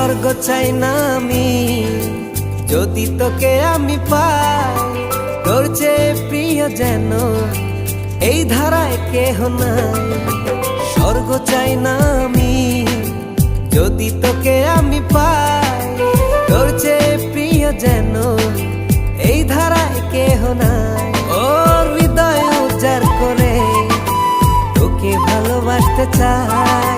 স্বর্গ চাই না আমি যদি তোকে আমি পাই, তোর চেয়ে প্রিয় যেন এই ধারায় কেহ নাই। স্বর্গ চাই না আমি যদি তোকে আমি পাই, তোর চেয়ে প্রিয় যেন এই ধারায় কেহ নাই। ওর হৃদয় উজাড় করে তোকে ভালোবাসতে চাই।